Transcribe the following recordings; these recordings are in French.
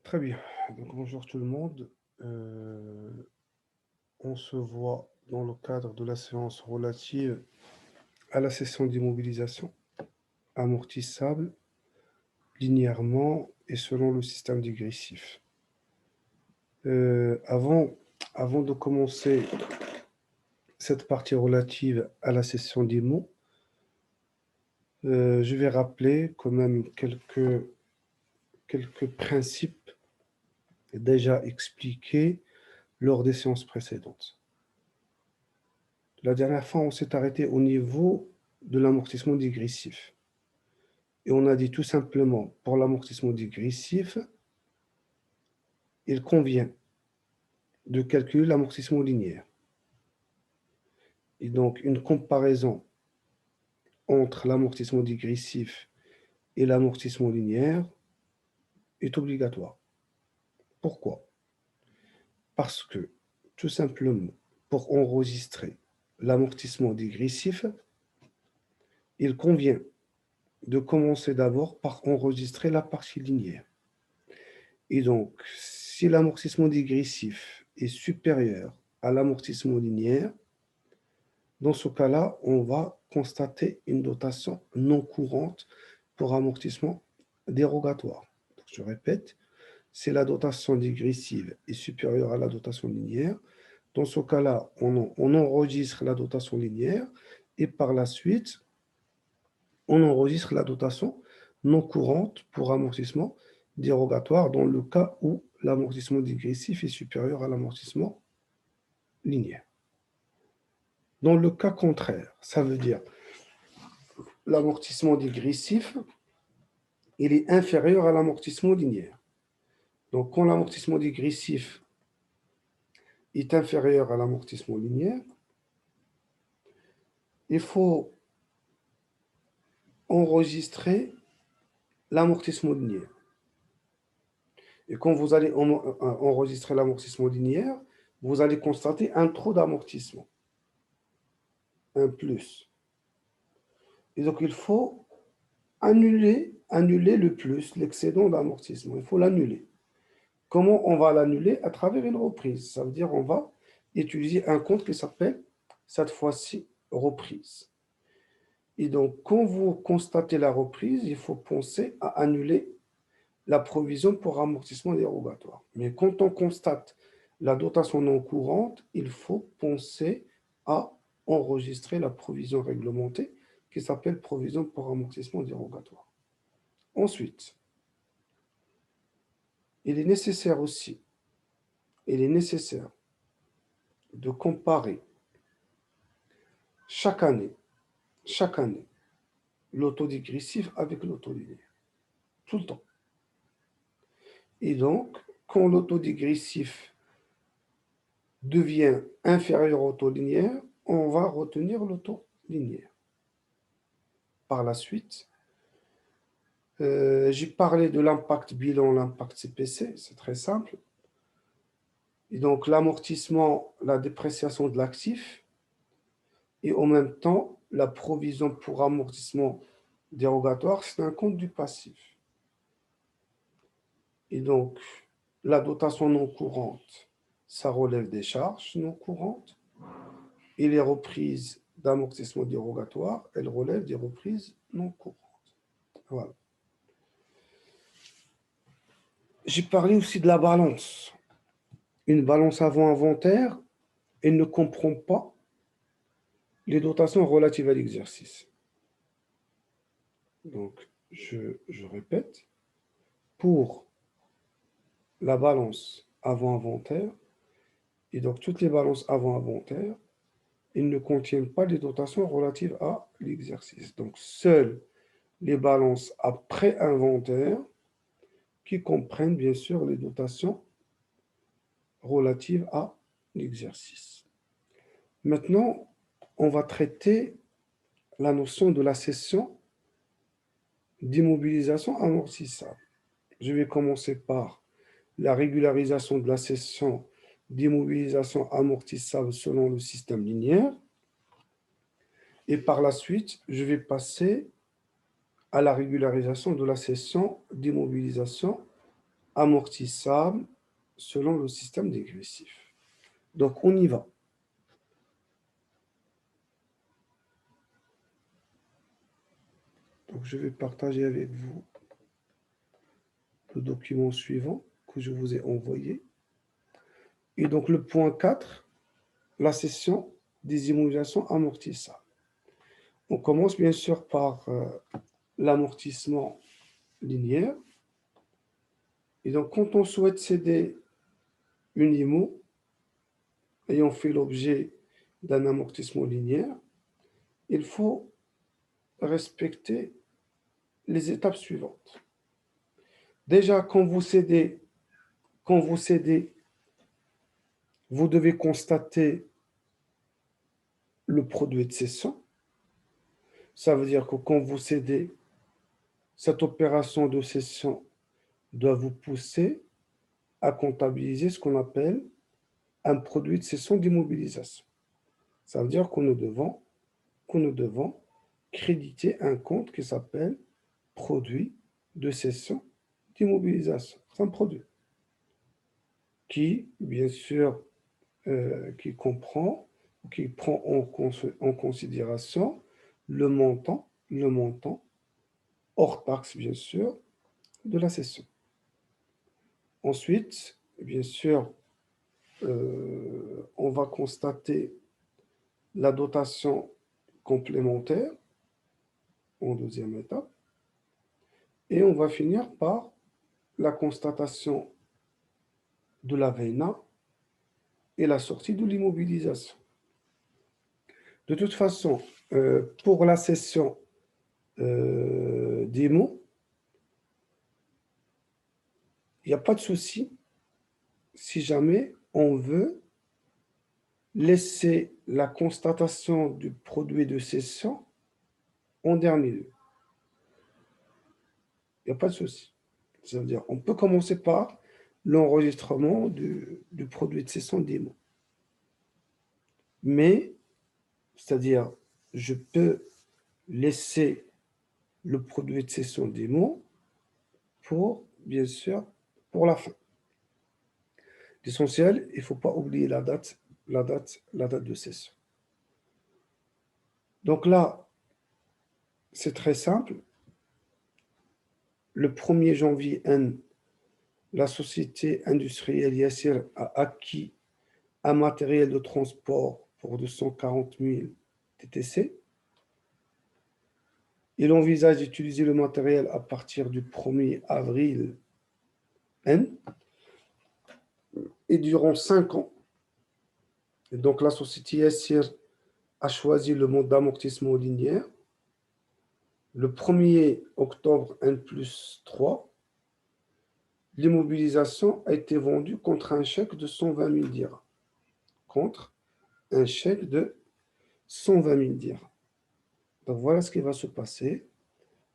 Très bien. Donc, bonjour tout le monde. On se voit dans le cadre de la séance relative à la session d'immobilisation amortissable linéairement et selon le système dégressif. Avant de commencer cette partie relative à la session d'IMO, je vais rappeler quand même quelques principes déjà expliqués lors des séances précédentes. La dernière fois, on s'est arrêté au niveau de l'amortissement dégressif. Et on a dit tout simplement, pour l'amortissement dégressif, il convient de calculer l'amortissement linéaire. Et donc, une comparaison entre l'amortissement dégressif et l'amortissement linéaire est obligatoire. Pourquoi? Parce que, tout simplement, pour enregistrer l'amortissement dégressif, il convient de commencer d'abord par enregistrer la partie linéaire. Et donc, si l'amortissement dégressif est supérieur à l'amortissement linéaire, dans ce cas-là, on va constater une dotation non courante pour amortissement dérogatoire. Donc, je répète, si la dotation dégressive est supérieure à la dotation linéaire, dans ce cas-là, on enregistre la dotation linéaire et par la suite, on enregistre la dotation non courante pour amortissement dérogatoire dans le cas où l'amortissement dégressif est supérieur à l'amortissement linéaire. Dans le cas contraire, ça veut dire l'amortissement dégressif, il est inférieur à l'amortissement linéaire. Donc, quand l'amortissement dégressif est inférieur à l'amortissement linéaire, il faut enregistrer l'amortissement linéaire. Et quand vous allez enregistrer l'amortissement linéaire, vous allez constater un trop d'amortissement, un plus. Et donc, il faut annuler le plus, l'excédent d'amortissement. Il faut l'annuler. Comment on va l'annuler? À travers une reprise. Ça veut dire on va utiliser un compte qui s'appelle, cette fois-ci, reprise. Et donc, quand vous constatez la reprise, il faut penser à annuler la provision pour amortissement dérogatoire. Mais quand on constate la dotation non courante, il faut penser à enregistrer la provision réglementée qui s'appelle provision pour amortissement dérogatoire. Ensuite, il est nécessaire aussi, de comparer chaque année, l'autodégressif avec l'autolinéaire, tout le temps. Et donc, quand l'autodégressif devient inférieur au autolinéaire, on va retenir l'autolinéaire. Par la suite, j'ai parlé de l'impact bilan, l'impact CPC, c'est très simple. Et donc, l'amortissement, la dépréciation de l'actif, et en même temps, la provision pour amortissement dérogatoire, c'est un compte du passif. Et donc, la dotation non courante, ça relève des charges non courantes. Et les reprises d'amortissement dérogatoire, elles relèvent des reprises non courantes. Voilà. J'ai parlé aussi de la balance. Une balance avant inventaire, elle ne comprend pas les dotations relatives à l'exercice. Donc, je répète, pour la balance avant inventaire, et donc toutes les balances avant inventaire, ils ne contiennent pas les dotations relatives à l'exercice. Donc, seules les balances après inventaire qui comprennent bien sûr les dotations relatives à l'exercice. Maintenant, on va traiter la notion de la cession d'immobilisation amortissable. Je vais commencer par la régularisation de la cession d'immobilisation amortissable selon le système linéaire. Et par la suite, je vais passer à la régularisation de la cession d'immobilisation amortissable selon le système dégressif. Donc, on y va. Donc, je vais partager avec vous le document suivant que je vous ai envoyé. Et donc, le point 4, la session des immobilisations amortissables. On commence bien sûr par l'amortissement linéaire. Et donc, quand on souhaite céder une IMO ayant fait l'objet d'un amortissement linéaire, il faut respecter les étapes suivantes. Déjà, quand vous cédez, vous devez constater le produit de cession. Ça veut dire que quand vous cédez, cette opération de cession doit vous pousser à comptabiliser ce qu'on appelle un produit de cession d'immobilisation. Ça veut dire que nous devons créditer un compte qui s'appelle produit de cession d'immobilisation. C'est un produit qui, bien sûr, qui prend en considération le montant hors taxe, bien sûr, de la cession. Ensuite, bien sûr, on va constater la dotation complémentaire en deuxième étape. Et on va finir par la constatation de la VNA et la sortie de l'immobilisation. De toute façon, pour la cession d'IMO, il n'y a pas de souci si jamais on veut laisser la constatation du produit de cession en dernier lieu. Il n'y a pas de souci. Ça veut dire on peut commencer par l'enregistrement du produit de cession d'IMO. Mais, c'est-à-dire, je peux laisser le produit de cession d'IMO pour, bien sûr, pour la fin. L'essentiel, il ne faut pas oublier la date de cession. Donc là, c'est très simple. Le 1er janvier N, la société industrielle Yassir a acquis un matériel de transport pour 240 000 TTC. Il envisage d'utiliser le matériel à partir du 1er avril N et durant 5 ans. Et donc la société Yassir a choisi le mode d'amortissement linéaire. Le 1er octobre N+3, l'immobilisation a été vendue contre un chèque de 120 000 dirhams. Contre un chèque de 120 000 dirhams. Donc voilà ce qui va se passer.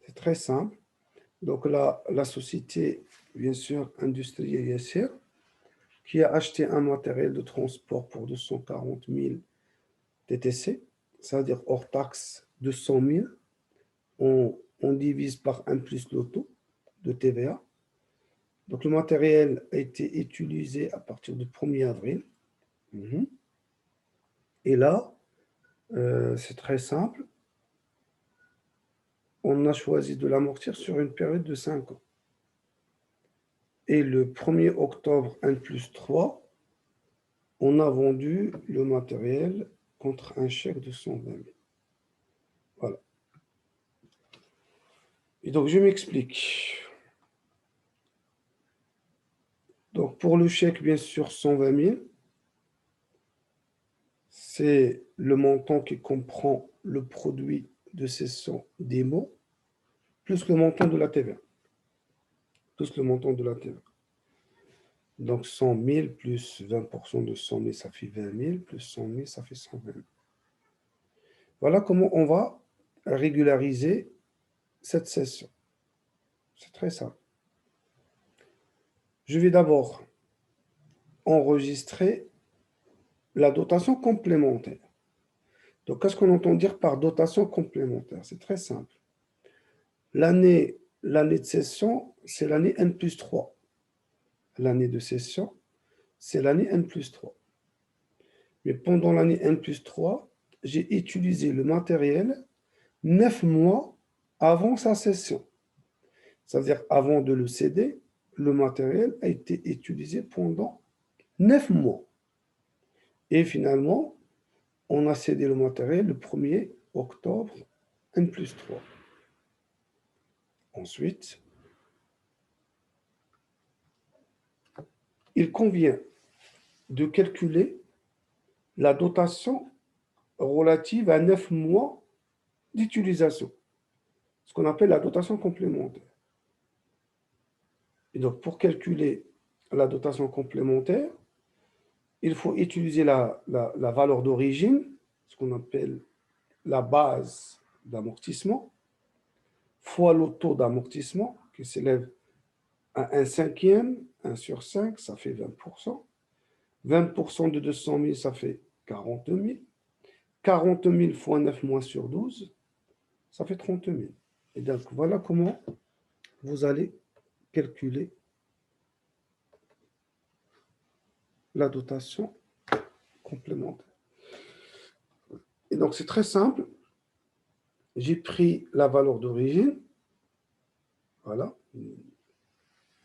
C'est très simple. Donc là, la société, bien sûr, industrielle Yassir, qui a acheté un matériel de transport pour 240 000 TTC, c'est-à-dire hors taxe de 100 000, on divise par 1 plus le taux de TVA. Donc le matériel a été utilisé à partir du 1er avril. Et là, c'est très simple. On a choisi de l'amortir sur une période de 5 ans. Et le 1er octobre N+3, on a vendu le matériel contre un chèque de 120 000. Voilà. Et donc, je m'explique. Donc, pour le chèque, bien sûr, 120 000, c'est le montant qui comprend le produit de cession d'IMO, plus le montant de la TVA. Plus le montant de la TVA. Donc, 100 000 plus 20% de 100 000, ça fait 20 000, plus 100 000, ça fait 120 000. Voilà comment on va régulariser cette cession. C'est très simple. Je vais d'abord enregistrer la dotation complémentaire. Donc, qu'est-ce qu'on entend dire par dotation complémentaire? C'est très simple. L'année de cession, c'est l'année N+3. l'année de cession, c'est l'année N+3. Mais pendant l'année N+3, j'ai utilisé le matériel 9 mois avant sa cession. C'est-à-dire avant de le céder, le matériel a été utilisé pendant 9 mois. Et finalement, on a cédé le matériel le 1er octobre N+3. Ensuite, il convient de calculer la dotation relative à 9 mois d'utilisation, ce qu'on appelle la dotation complémentaire. Et donc, pour calculer la dotation complémentaire, il faut utiliser la valeur d'origine, ce qu'on appelle la base d'amortissement, fois le taux d'amortissement, qui s'élève à 1/5, 1 sur 5, ça fait 20%. 20% de 200 000, ça fait 40 000. 40 000 fois 9 mois sur 12, ça fait 30 000. Et donc, voilà comment vous allez calculer la dotation complémentaire. Et donc, c'est très simple. J'ai pris la valeur d'origine. Voilà.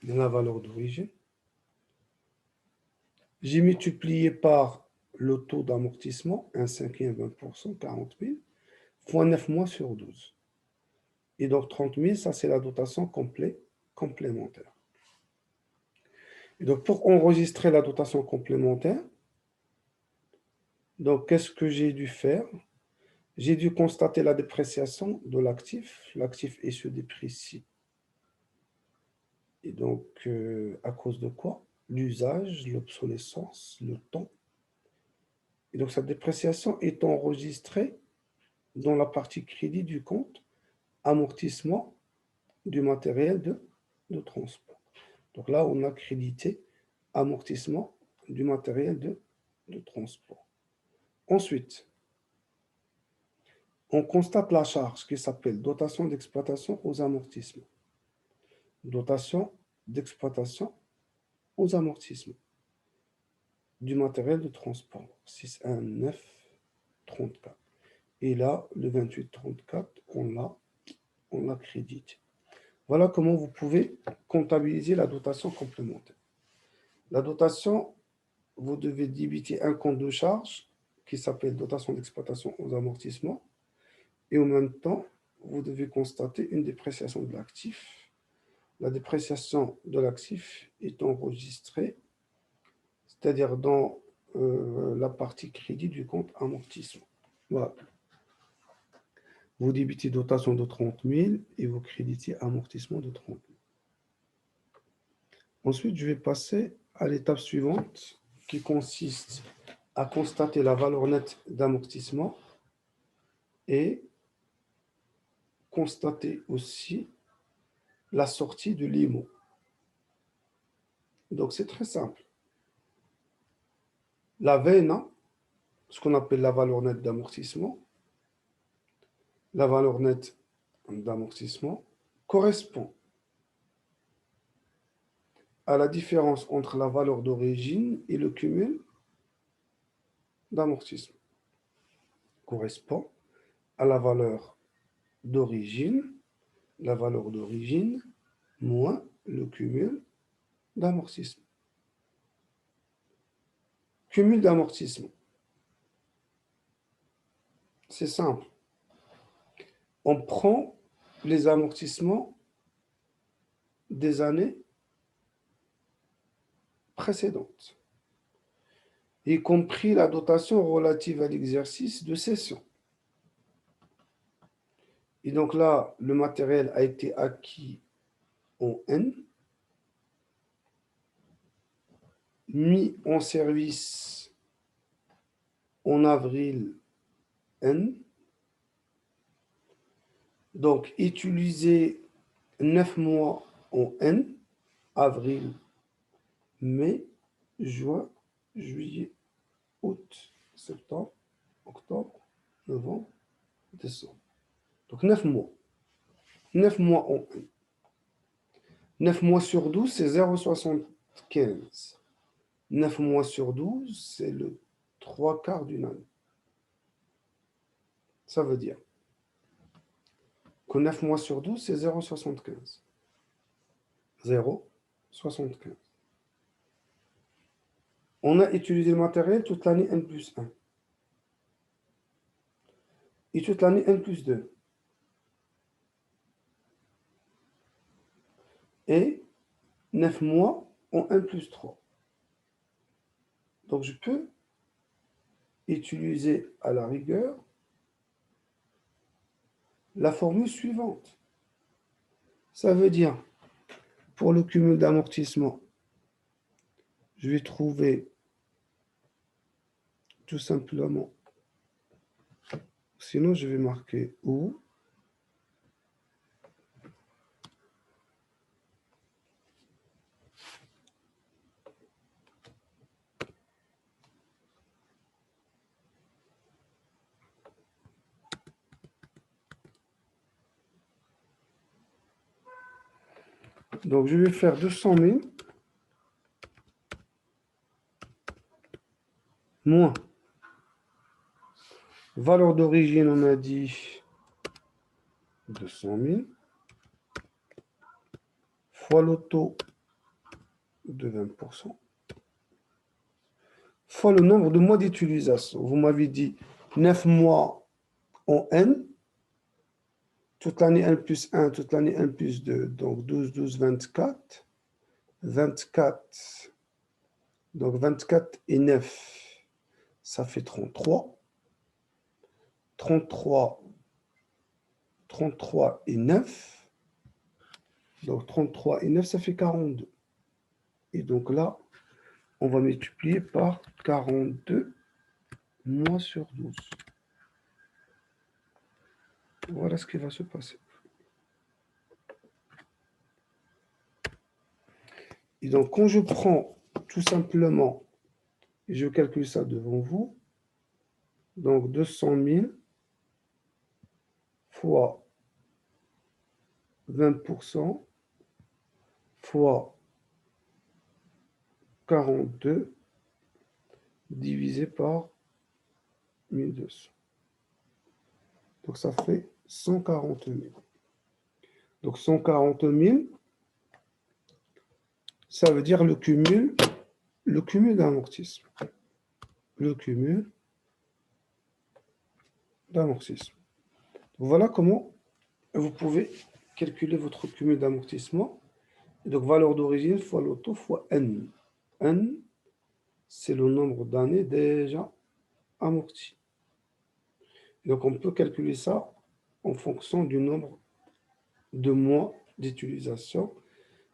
La valeur d'origine. J'ai multiplié par le taux d'amortissement, 1/5, 20%, 40 000, fois 9 mois sur 12. Et donc, 30 000, ça, c'est la dotation complémentaire. Et donc, pour enregistrer la dotation complémentaire, donc, qu'est-ce que j'ai dû faire? J'ai dû constater la dépréciation de l'actif. L'actif est se déprécie. Et donc, à cause de quoi? L'usage, l'obsolescence, le temps. Et donc, cette dépréciation est enregistrée dans la partie crédit du compte amortissement du matériel de transport. Donc là, on a crédité amortissement du matériel de transport. Ensuite, on constate la charge qui s'appelle dotation d'exploitation aux amortissements. Dotation d'exploitation aux amortissements du matériel de transport, 61934. Et là, le 2834, on l'a crédité. Voilà comment vous pouvez comptabiliser la dotation complémentaire. La dotation, vous devez débiter un compte de charge qui s'appelle dotation d'exploitation aux amortissements. Et en même temps, vous devez constater une dépréciation de l'actif. La dépréciation de l'actif est enregistrée, c'est-à-dire dans la partie crédit du compte amortissement. Voilà. Vous débitez dotation de 30 000 et vous créditez amortissement de 30 000. Ensuite, je vais passer à l'étape suivante qui consiste à constater la valeur nette d'amortissement et constater aussi la sortie de l'IMO. Donc, c'est très simple. La VNA, ce qu'on appelle la valeur nette d'amortissement, la valeur nette d'amortissement correspond à la différence entre la valeur d'origine et le cumul d'amortissement. Correspond à la valeur d'origine moins le cumul d'amortissement. Cumul d'amortissement. C'est simple. On prend les amortissements des années précédentes, y compris la dotation relative à l'exercice de cession. Et donc là, le matériel a été acquis en N, mis en service en avril N, donc utilisé 9 mois en N, avril, mai, juin, juillet, août, septembre, octobre, novembre, décembre. Donc 9 mois. 9 mois en N. 9 mois sur 12, c'est 0,65. 15. 9 mois sur 12, c'est le 3/4 d'une année. Ça veut dire que 9 mois sur 12, c'est 0,75. 0,75. On a utilisé le matériel toute l'année N+1. Et toute l'année N+2. Et 9 mois en N+3. Donc, je peux utiliser à la rigueur la formule suivante. Ça veut dire, pour le cumul d'amortissement, je vais trouver tout simplement, sinon je vais marquer où. Donc, je vais faire 200 000 moins valeur d'origine, on a dit 200 000 fois le taux de 20% fois le nombre de mois d'utilisation. Vous m'avez dit 9 mois en N, toute l'année N+1, toute l'année N+2, donc 12, 12, 24. 24, donc 24 et 9, ça fait 33. 33, 33 et 9, donc 33 et 9, ça fait 42. Et donc là, on va multiplier par 42 mois sur 12. Voilà ce qui va se passer. Et donc, quand je prends tout simplement, et je calcule ça devant vous, donc 200 000 fois 20% fois 42 divisé par 1200. Donc, ça fait 140 000. Donc, 140 000, ça veut dire le cumul d'amortissement. Le cumul d'amortissement. Voilà comment vous pouvez calculer votre cumul d'amortissement. Donc, valeur d'origine fois le taux fois N. N, c'est le nombre d'années déjà amorties. Donc, on peut calculer ça en fonction du nombre de mois d'utilisation.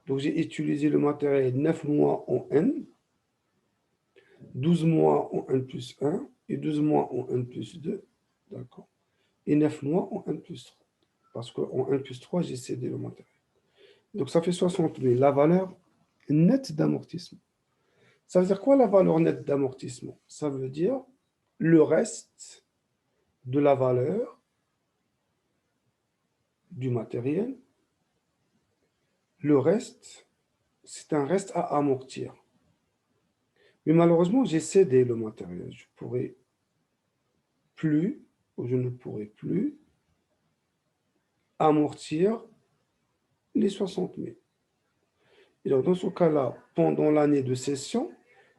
Donc, j'ai utilisé le matériel 9 mois en N, 12 mois en N+1 et 12 mois en N+2. D'accord. Et 9 mois en N+3. Parce qu'en N+3, j'ai cédé le matériel. Donc, ça fait 60 000. La valeur nette d'amortissement. Ça veut dire quoi la valeur nette d'amortissement? Ça veut dire le reste de la valeur du matériel. Le reste, c'est un reste à amortir. Mais malheureusement, j'ai cédé le matériel. Je pourrais plus, ou je ne pourrai plus, amortir les 60 000. Et donc, dans ce cas-là, pendant l'année de cession,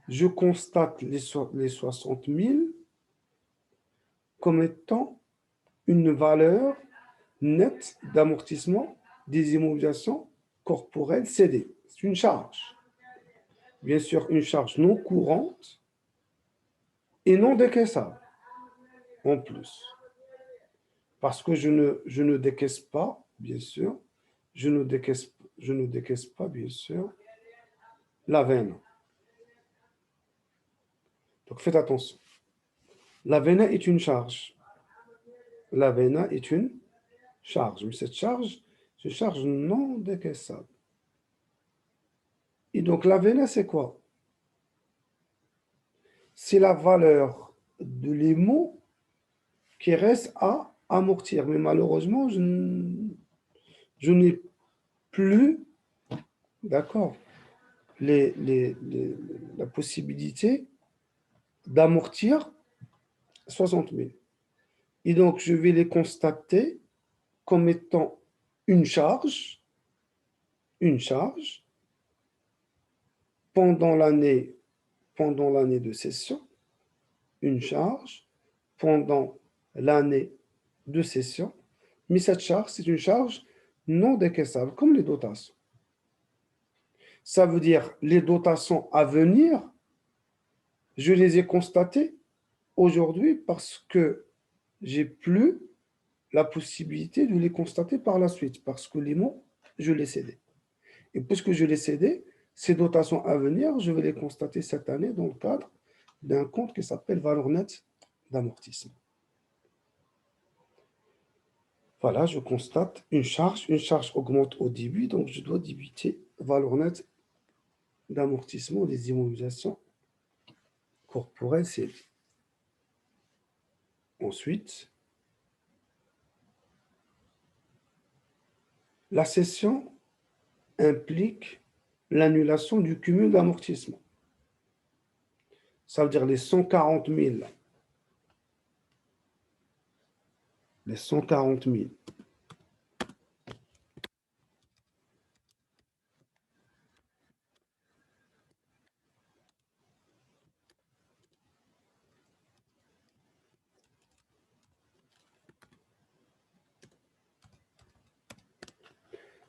je constate les 60 000 comme étant une valeur nette d'amortissement des immobilisations corporelles cédées. C'est une charge. Bien sûr, une charge non courante et non décaissable en plus. Parce que je ne décaisse pas, bien sûr, je ne décaisse pas, bien sûr, la veine. Donc, faites attention. La veine est une charge. La veine est une charge. Mais cette charge, c'est une charge non décaissable. Et donc, la veine, c'est quoi? C'est la valeur de l'IMO qui reste à amortir. Mais malheureusement, je n'ai plus, d'accord, la possibilité d'amortir 60 000. Et donc, je vais les constater comme étant une charge pendant l'année de cession, une charge pendant l'année de cession, mais cette charge, c'est une charge non décaissable, comme les dotations. Ça veut dire les dotations à venir, je les ai constatées aujourd'hui parce que j'ai plus la possibilité de les constater par la suite, parce que les mots, je les cédé. Et puisque je les cédé, ces dotations à venir, je vais les constater cette année dans le cadre d'un compte qui s'appelle valeur nette d'amortissement. Voilà, je constate une charge augmente au début, donc je dois débiter valeur nette d'amortissement des immobilisations corporelles cédées. Ensuite, la cession implique l'annulation du cumul d'amortissement. Ça veut dire les 140 000. Les 140 000.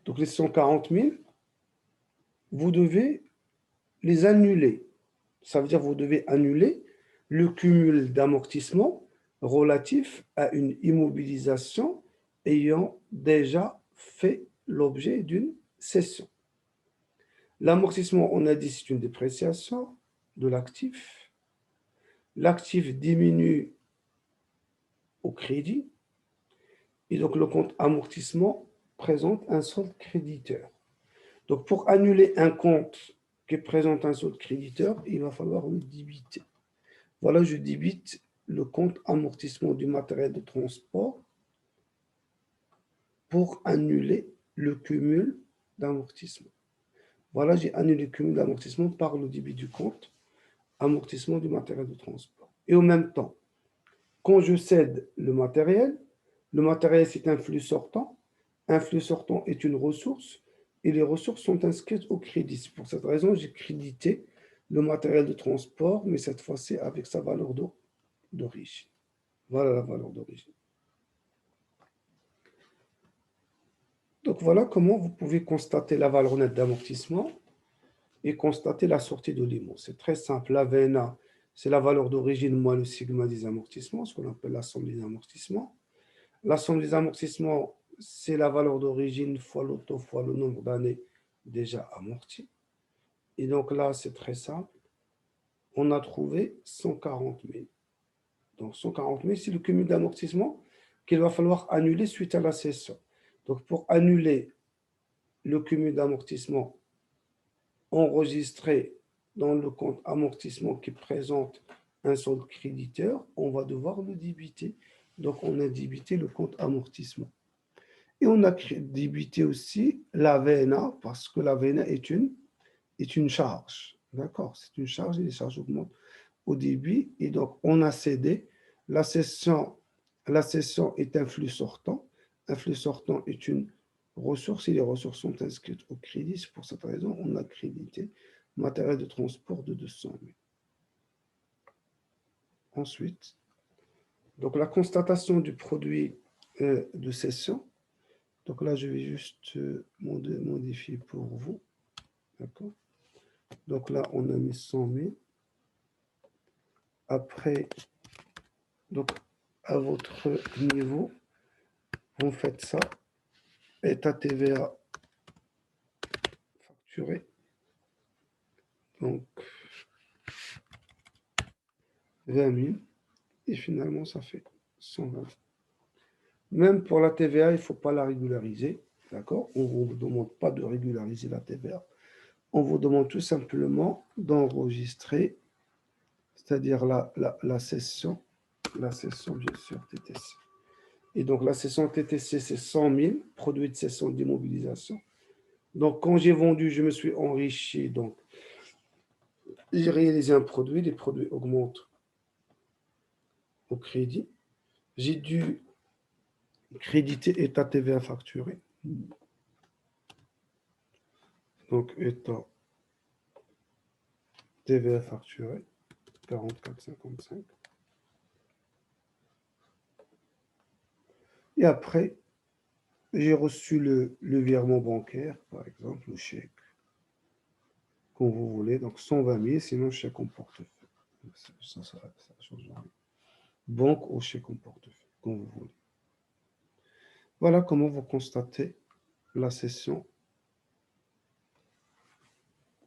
Donc les 140 000, vous devez les annuler. Ça veut dire que vous devez annuler le cumul d'amortissement relatif à une immobilisation ayant déjà fait l'objet d'une cession. L'amortissement, on a dit, c'est une dépréciation de l'actif. L'actif diminue au crédit et donc le compte amortissement présente un solde créditeur. Donc pour annuler un compte qui présente un solde créditeur, il va falloir le débiter. Voilà, je débite le compte amortissement du matériel de transport pour annuler le cumul d'amortissement. Voilà, j'ai annulé le cumul d'amortissement par le débit du compte amortissement du matériel de transport. Et en même temps, quand je cède le matériel, c'est un flux sortant. Un flux sortant est une ressource et les ressources sont inscrites au crédit. C'est pour cette raison que j'ai crédité le matériel de transport, mais cette fois-ci avec sa valeur d'origine. Voilà la valeur d'origine. Donc voilà comment vous pouvez constater la valeur nette d'amortissement et constater la sortie de l'IMO. C'est très simple. La VNA, c'est la valeur d'origine moins le sigma des amortissements, ce qu'on appelle la somme des amortissements. La somme des amortissements, c'est la valeur d'origine fois le taux fois le nombre d'années déjà amorties. Et donc là, c'est très simple. On a trouvé 140 000. Donc 140 000, c'est le cumul d'amortissement qu'il va falloir annuler suite à la cession. Donc pour annuler le cumul d'amortissement enregistré dans le compte amortissement qui présente un solde créditeur, on va devoir le débiter. Donc on a débité le compte amortissement. Et on a débité aussi la VNA parce que la VNA est une charge. D'accord? C'est une charge et les charges augmentent au débit. Et donc, on a cédé. La cession est un flux sortant. Un flux sortant est une ressource et les ressources sont inscrites au crédit. C'est pour cette raison on a crédité matériel de transport de 200 000. Ensuite, donc la constatation du produit de cession. Donc là, je vais juste modifier pour vous. D'accord? Donc là, on a mis 100 000. Après, donc à votre niveau, vous faites ça. État TVA facturé. Donc 20 000. Et finalement, ça fait 120 000. Même pour la TVA, il ne faut pas la régulariser. D'accord? On ne vous demande pas de régulariser la TVA. On vous demande tout simplement d'enregistrer, c'est-à-dire la cession bien sûr TTC. Et donc la cession TTC, c'est 100 000, produit de cession d'immobilisation. Donc quand j'ai vendu, je me suis enrichi donc j'ai réalisé un produit, les produits augmentent au crédit. J'ai dû créditer état TVA facturé. Donc, état TVA facturé, 44,55. Et après, j'ai reçu le virement bancaire, par exemple, le chèque, comme vous voulez. Donc, 120 000, sinon chèque en portefeuille. Ça change rien. Banque ou chèque en portefeuille, comme vous voulez. Voilà comment vous constatez la cession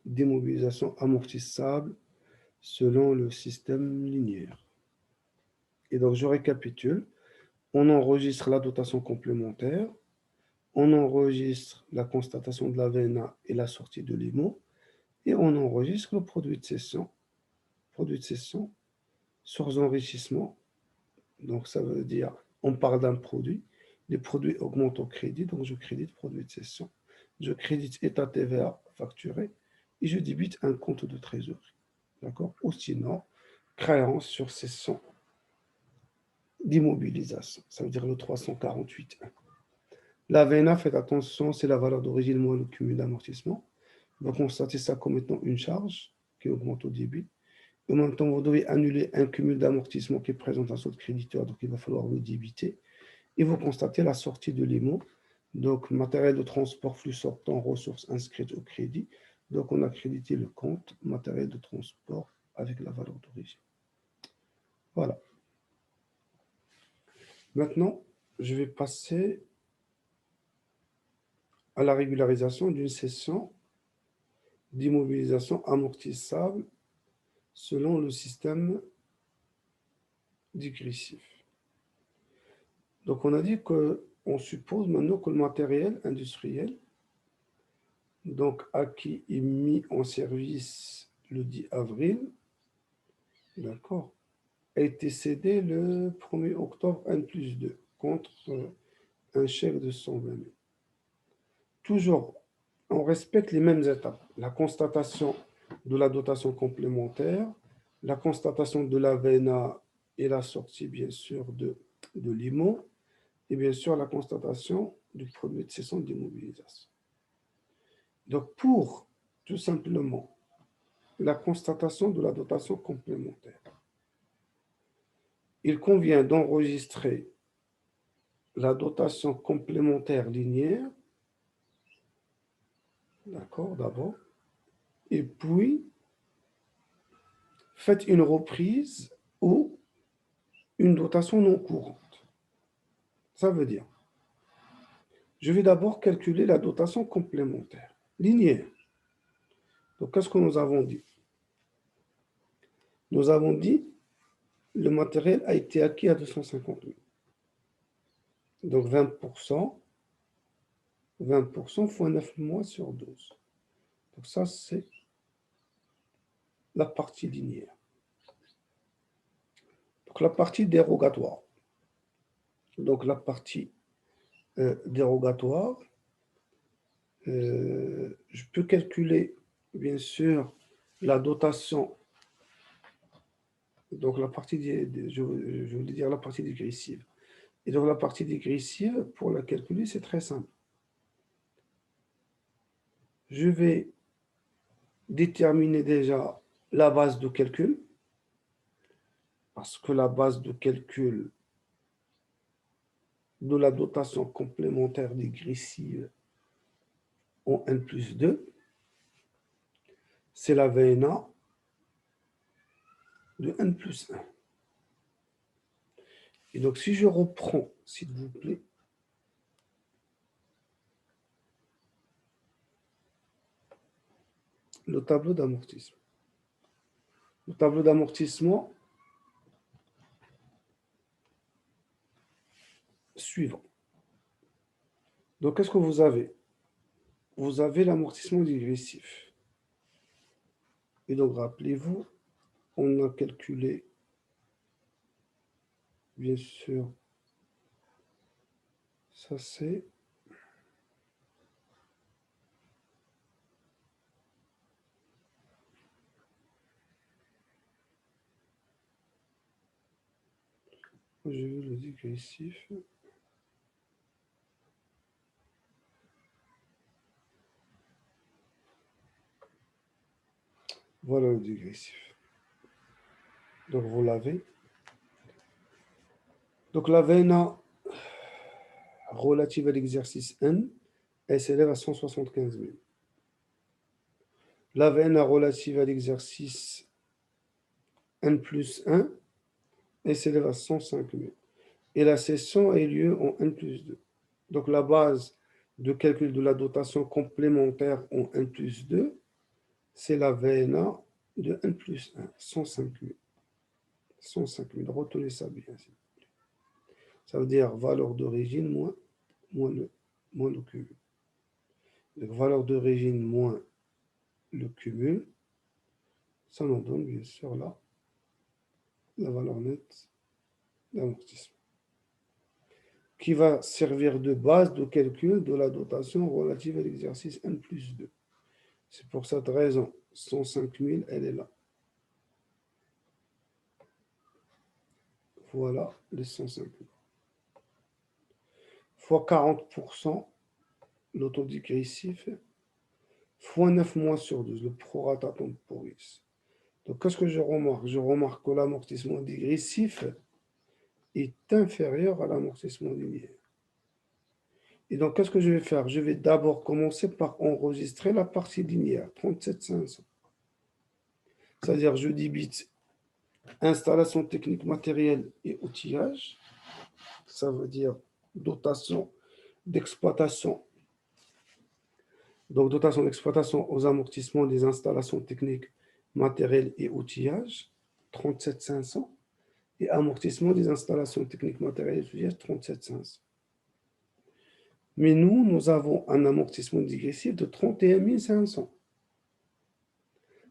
d'immobilisation amortissable selon le système linéaire. Et donc, je récapitule. On enregistre la dotation complémentaire, on enregistre la constatation de la VNA et la sortie de l'IMO, et on enregistre le produit de cession. Produit de cession sur enrichissement. Donc, ça veut dire, on parle d'un produit. Les produits augmentent au crédit, donc je crédite produit de cession. Je crédite état TVA facturé et je débite un compte de trésorerie. D'accord? Ou sinon, créance sur cession d'immobilisation. Ça veut dire le 348. La VNA, faites attention, c'est la valeur d'origine moins le cumul d'amortissement. Vous constatez ça comme étant une charge qui augmente au débit. En même temps, vous devez annuler un cumul d'amortissement qui présente un saut de créditeur, donc il va falloir le débiter. Et vous constatez la sortie de l'IMO, donc matériel de transport flux sortant, ressources inscrites au crédit. Donc on a crédité le compte matériel de transport avec la valeur d'origine. Voilà. Maintenant, je vais passer à la régularisation d'une cession d'immobilisation amortissable selon le système digressif. Donc on a dit qu'on suppose maintenant que le matériel industriel, donc acquis et mis en service le 10 avril, d'accord, a été cédé le 1er octobre N+2 contre un chèque de 120 000. Toujours, on respecte les mêmes étapes. La constatation de la dotation complémentaire, la constatation de la VNA et la sortie, bien sûr, de l'IMO, et bien sûr la constatation du produit de cession d'immobilisation. Donc, pour tout simplement la constatation de la dotation complémentaire, il convient d'enregistrer la dotation complémentaire linéaire, d'accord, d'abord, et puis faites une reprise ou une dotation non courante. Ça veut dire, je vais d'abord calculer la dotation complémentaire linéaire. Donc, qu'est-ce que nous avons dit? Nous avons dit le matériel a été acquis à 250 000. Donc 20%, 20% fois 9 mois sur 12. Donc ça, c'est la partie linéaire. Donc la partie dérogatoire. Donc la partie dérogatoire, je peux calculer, bien sûr, la dotation. Donc la partie, je voulais dire la partie dégressive. Et donc la partie dégressive, pour la calculer, c'est très simple. Je vais déterminer déjà la base de calcul, parce que la base de calcul de la dotation complémentaire dégressive en N+2, c'est la VNA de N+1. Et donc, si je reprends, s'il vous plaît, le tableau d'amortissement. Le tableau d'amortissement suivant. Donc, qu'est-ce que vous avez? Vous avez l'amortissement dégressif. Et donc, rappelez-vous, on a calculé, bien sûr, ça c'est J'ai vu le dégressif. Voilà le dégressif. Donc vous l'avez. Donc la VNA relative à l'exercice N, elle s'élève à 175 000. La VNA relative à l'exercice N plus 1, elle s'élève à 105 000. Et la cession a eu lieu en N plus 2. Donc la base de calcul de la dotation complémentaire en N plus 2, c'est la VNA de N plus 1, 105 000. 105 000, retenez ça bien. Ça veut dire valeur d'origine moins le cumul. Donc valeur d'origine moins le cumul, ça nous donne bien sûr là la valeur nette d'amortissement, qui va servir de base de calcul de la dotation relative à l'exercice N plus 2. C'est pour cette raison, 105 000, elle est là. Voilà les 105 000. Fois 40%, l'autodégressif, fois 9 mois sur 12, le prorata temporis. Donc, qu'est-ce que je remarque? Je remarque que l'amortissement dégressif est inférieur à l'amortissement linéaire. Et donc, qu'est-ce que je vais faire? Je vais d'abord commencer par enregistrer la partie linéaire, 37 500. C'est-à-dire, je débite installation technique matérielle et outillage. Ça veut dire dotation d'exploitation. Donc, dotation d'exploitation aux amortissements des installations techniques matérielles et outillage, 37 500. Et amortissement des installations techniques matérielles et outillage, 37 500. Mais nous avons un amortissement dégressif de 31 500.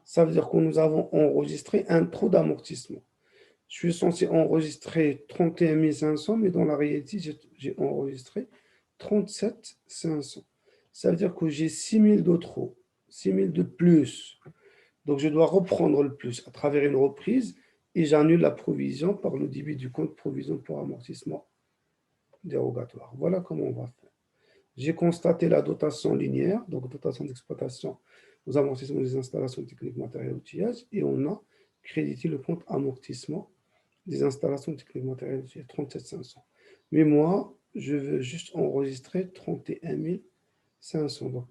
Ça veut dire que nous avons enregistré un trop d'amortissement. Je suis censé enregistrer 31 500, mais dans la réalité, j'ai enregistré 37 500. Ça veut dire que j'ai 6 000 de trop, 6 000 de plus. Donc, je dois reprendre le plus à travers une reprise et j'annule la provision par le débit du compte provision pour amortissement dérogatoire. Voilà comment on va faire. J'ai constaté la dotation linéaire, donc dotation d'exploitation aux amortissements des installations techniques matérielles outillage, et on a crédité le compte amortissement des installations techniques matérielles outillage, 37 500. Mais moi, je veux juste enregistrer 31 500. Donc,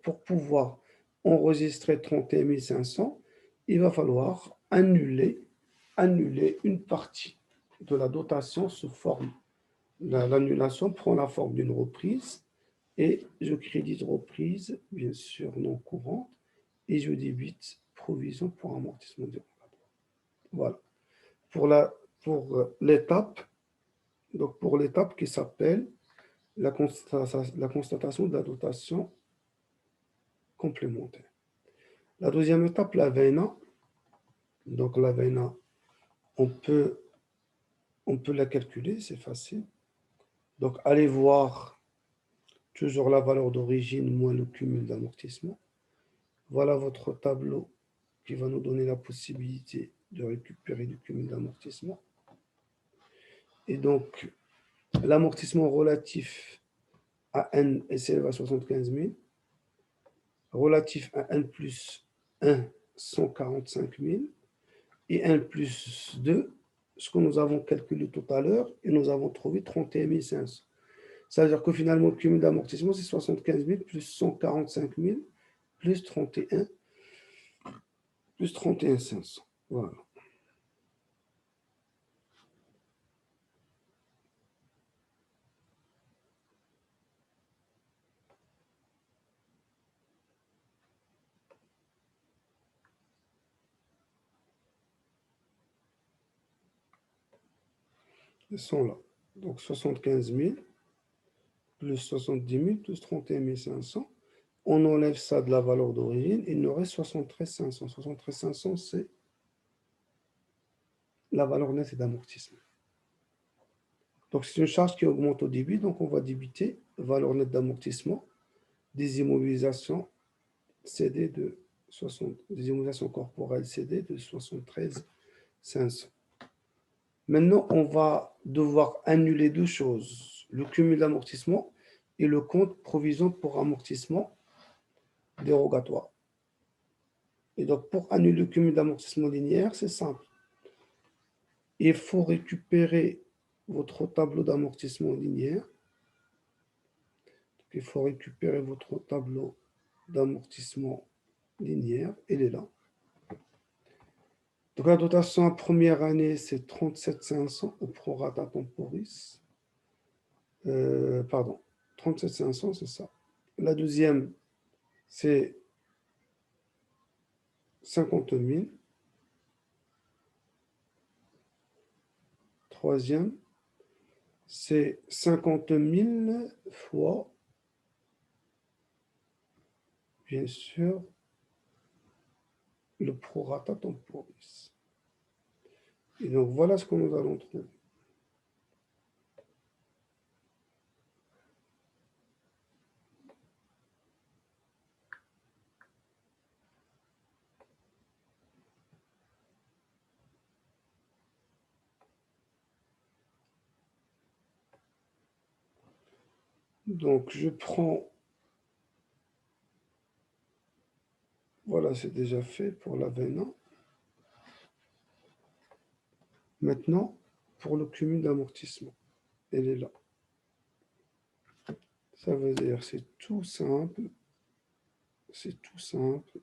pour pouvoir enregistrer 31 500, il va falloir annuler une partie de la dotation sous forme. L'annulation prend la forme d'une reprise et je crédite reprise, bien sûr non courante, et je débite provision pour amortissement dérogatoire. Voilà. Pour l'étape, donc pour l'étape qui s'appelle la constatation de la dotation complémentaire. La deuxième étape, la VNA. Donc la VNA, on peut la calculer, c'est facile. Donc allez voir toujours la valeur d'origine moins le cumul d'amortissement. Voilà votre tableau qui va nous donner la possibilité de récupérer du cumul d'amortissement. Et donc, l'amortissement relatif à N s'élève à 75 000. Relatif à N plus 1, 145 000. Et N plus 2, ce que nous avons calculé tout à l'heure, et nous avons trouvé 31 500. Ça veut dire que finalement, le cumul d'amortissement, c'est 75 000 plus 145 000 plus 31 500. Voilà. Ils sont là. Donc 75 000 plus 70 000 plus 31 500. On enlève ça de la valeur d'origine. Il nous reste 73 500. 73 500, c'est la valeur nette d'amortissement. Donc c'est une charge qui augmente au début. Donc on va débiter valeur nette d'amortissement des immobilisations CD de 60, des immobilisations corporelles CD de 73 500. Maintenant, on va devoir annuler deux choses, le cumul d'amortissement et le compte provision pour amortissement dérogatoire. Et donc, pour annuler le cumul d'amortissement linéaire, c'est simple. Il faut récupérer votre tableau d'amortissement linéaire. Il faut récupérer votre tableau d'amortissement linéaire. Il est là. Donc, la dotation en première année, c'est 37 500 au prorata temporis. Pardon, 37 500, c'est ça. La deuxième, c'est 50 000. Troisième, c'est 50 000 fois, bien sûr, le prorata temporis. Et donc, voilà ce que nous allons trouver. Donc, je prends, voilà, c'est déjà fait pour la veine. Maintenant, pour le cumul d'amortissement, elle est là. Ça veut dire, c'est tout simple. C'est tout simple.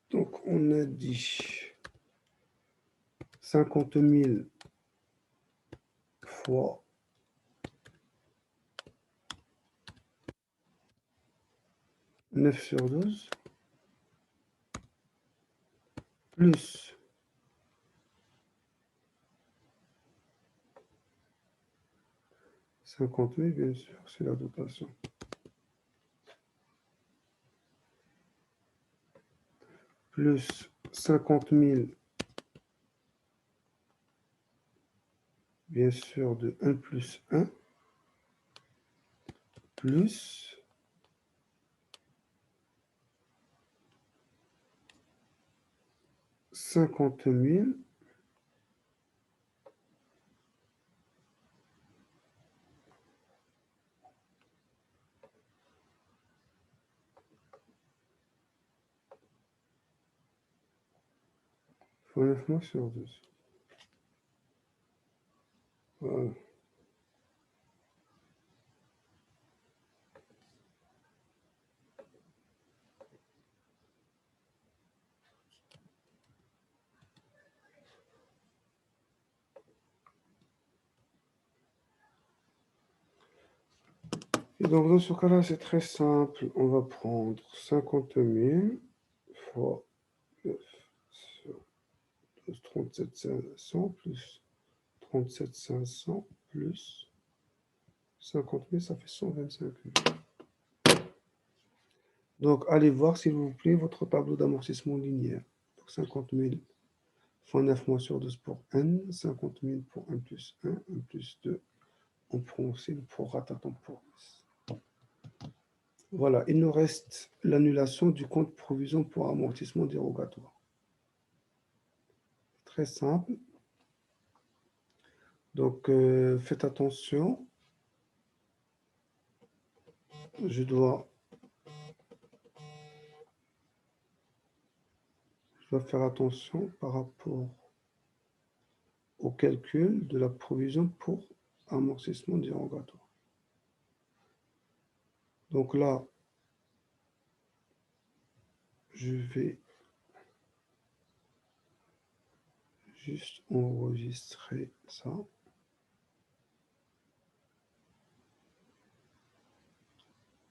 Donc, on a dit 50 000 fois 9/12 plus 50 000, bien sûr, c'est la dotation. Plus 50 000, bien sûr, de 1 plus 1, plus 50 000 fois 9 mois sur 12. Voilà. Et donc, dans ce cas-là, c'est très simple. On va prendre 50 000 fois 9 sur 12, 37 500 plus 37 500 plus 50 000, ça fait 125 000. Donc, allez voir, s'il vous plaît, votre tableau d'amortissement linéaire. Donc, 50 000 fois 9 mois sur 12 pour n, 50 000 pour 1 plus 1, 1 plus 2. On prend aussi le prorata temporis. Voilà, il nous reste l'annulation du compte provision pour amortissement dérogatoire. Très simple. Donc, faites attention. Je dois faire attention par rapport au calcul de la provision pour amortissement dérogatoire. Donc là, je vais juste enregistrer ça.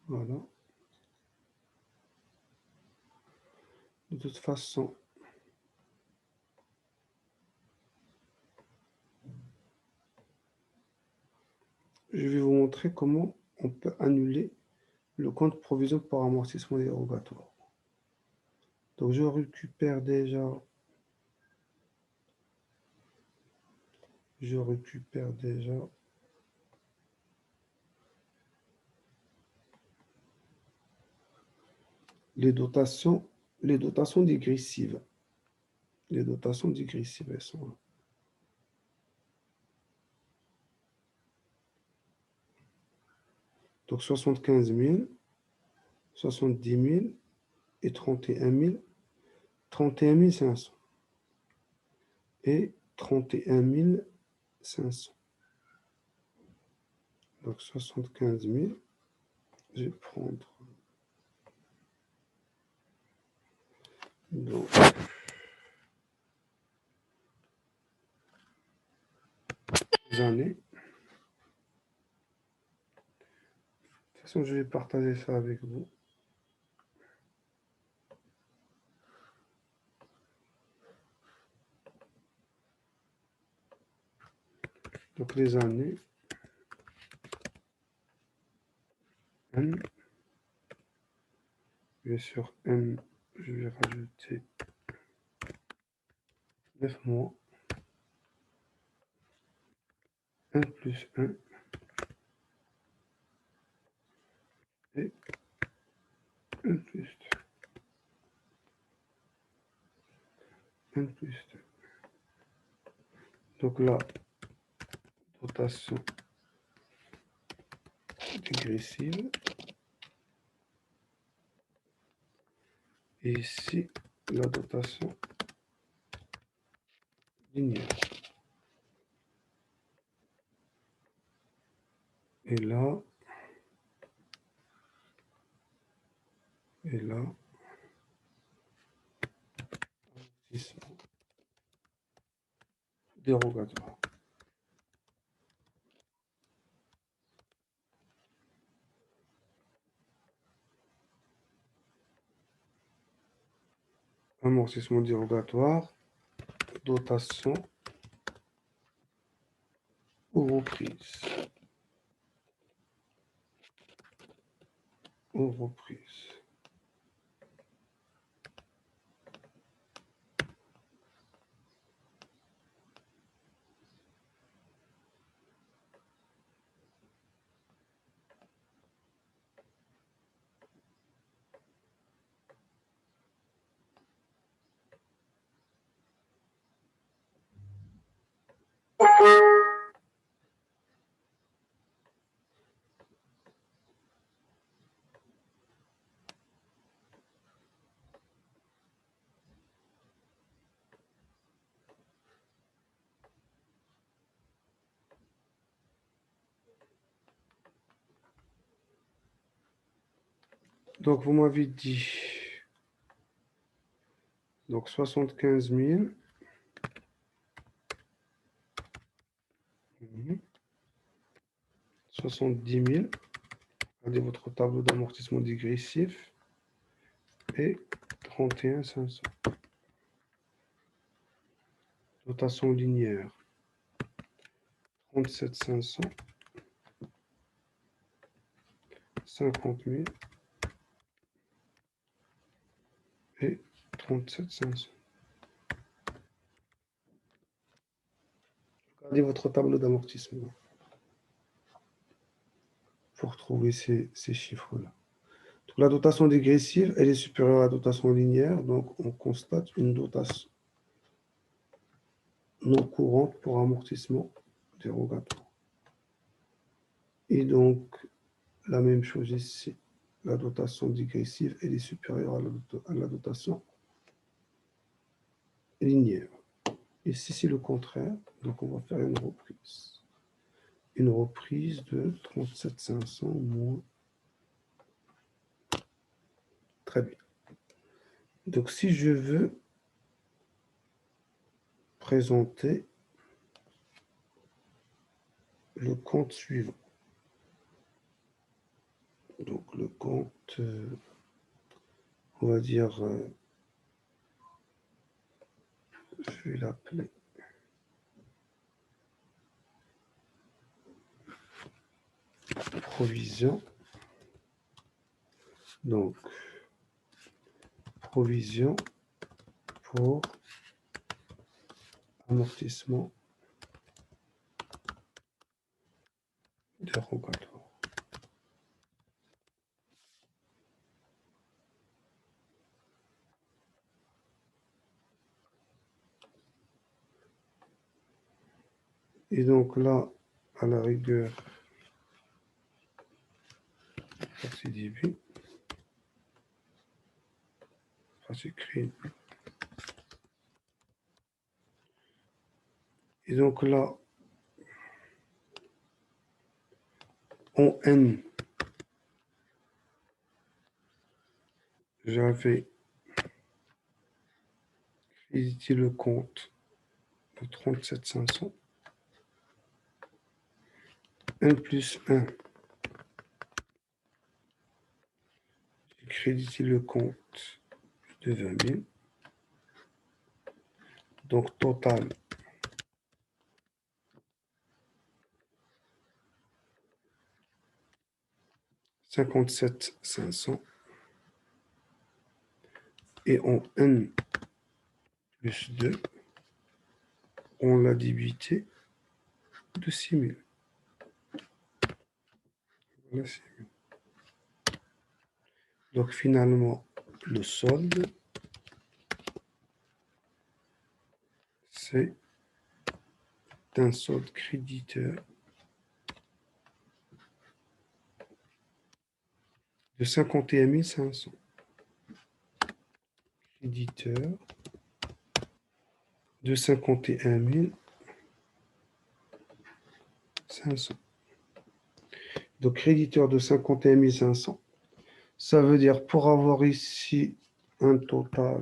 Voilà. De toute façon, je vais vous montrer comment on peut annuler le compte provision pour amortissement dérogatoire. Donc, je récupère déjà les dotations, les dotations dégressives. Les dotations dégressives, elles sont là. Donc 75 000, 70 000 et 31 500. Et 31 500. Donc 75 000, je vais prendre. Donc, les années. De toute façon, je vais partager ça avec vous. Donc les années. N. Bien sûr, N, je vais rajouter 9 mois. 1 plus 1. Et 1 plus 2. 1 plus 2. Donc là, dotation dégressive. Et ici, la dotation linéaire. Et là, amortissement dérogatoire. Amortissement dérogatoire, dotation ou reprise. Ou reprise. Donc, vous m'avez dit, donc 75 000. 70 000. Regardez votre tableau d'amortissement dégressif. Et 31 500. Dotation linéaire. 37 500. 50 000. Et 37 500. Regardez votre tableau d'amortissement pour trouver ces chiffres-là. Donc, la dotation dégressive, elle est supérieure à la dotation linéaire, donc on constate une dotation non courante pour amortissement dérogatoire. Et donc, la même chose ici. La dotation dégressive, elle est supérieure à la dotation linéaire. Ici, c'est le contraire. Donc, on va faire une reprise. Une reprise de 37 500 moins. Très bien. Donc, si je veux présenter le compte suivant. Donc, le compte, on va dire, je vais l'appeler provision. Donc, provision pour amortissement dérogatoire. Et donc là, à la rigueur, partie début, partie crédit. Et donc là, en N, j'avais crédité le compte de 37 500. 1 plus 1, j'ai crédité le compte de 20 000. Donc total, $57 500. Et en N plus 2, on l'a débité de 6 000. Voilà 6 000. Donc finalement, le solde, c'est un solde créditeur de 51 500. Créditeur de 51 500. Donc créditeur de 51 500. Ça veut dire pour avoir ici un total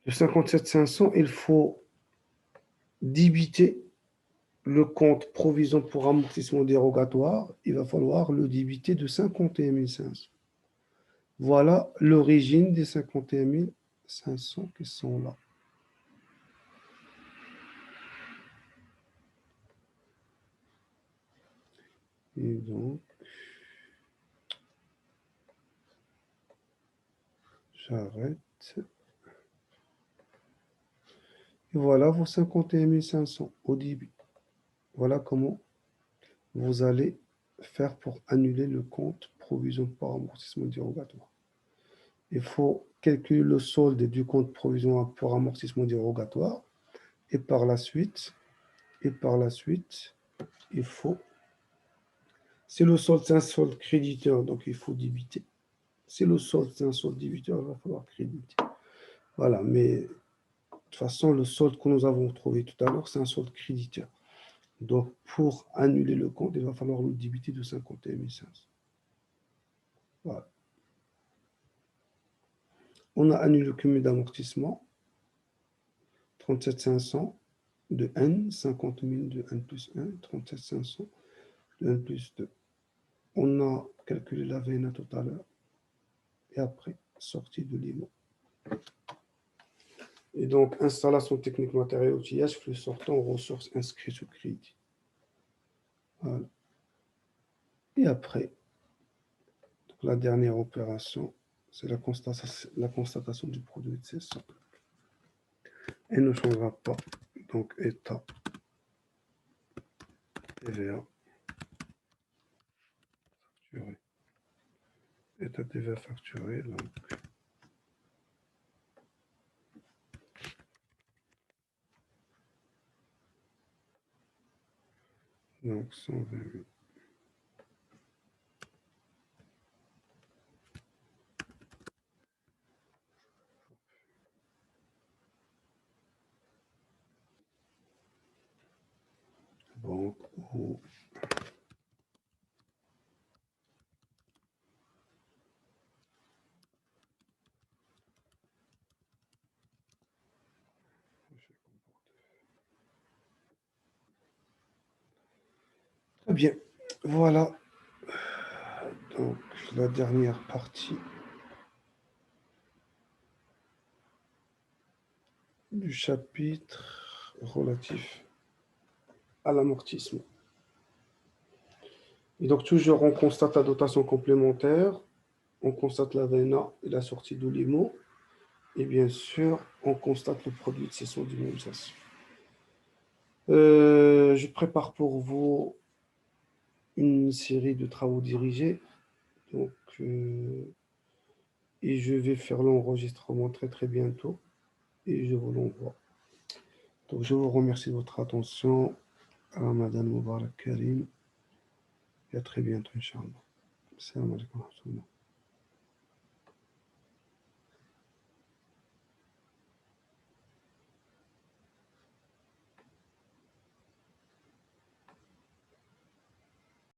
de 57 500, il faut débiter le compte provision pour amortissement dérogatoire. Il va falloir le débiter de 51 500. Voilà l'origine des 51 500 qui sont là. Et donc, j'arrête. Et voilà vos 51 500 au début. Voilà comment vous allez faire pour annuler le compte provision pour amortissement dérogatoire. Il faut calculer le solde du compte provision pour amortissement dérogatoire et par la suite, il faut, si le solde c'est un solde créditeur, donc il faut débiter. Si le solde c'est un solde débiteur, il va falloir créditer. Voilà, mais de toute façon, le solde que nous avons trouvé tout à l'heure, c'est un solde créditeur. Donc, pour annuler le compte, il va falloir le débiter de 51 500. Voilà. On a annulé le cumul d'amortissement, 37 500 de N, 50 000 de N plus 1, 37 500 de N plus 2. On a calculé la VNA tout à l'heure. Et après, sortie de l'IMO. Et donc, installation technique matériel outillage, flux sortant, ressources inscrites sous crédit. Voilà. Et après, donc la dernière opération, c'est la constatation du produit de cession. Elle ne changera pas. Donc, état TVA facturé. État TVA facturé. Donc 120 000. Banque ou très bien. Voilà. Donc, la dernière partie du chapitre relatif à l'amortissement. Et donc, toujours, on constate la dotation complémentaire, on constate la VNA et la sortie de l'IMO, et bien sûr, on constate le produit de cession d'immobilisation. Je prépare pour vous une série de travaux dirigés. Donc, et je vais faire l'enregistrement très très bientôt et je vous l'envoie. Donc je vous remercie de votre attention. Ramadan Mubarak Karim et à très bientôt, Inch'Allah. Salam alaikum.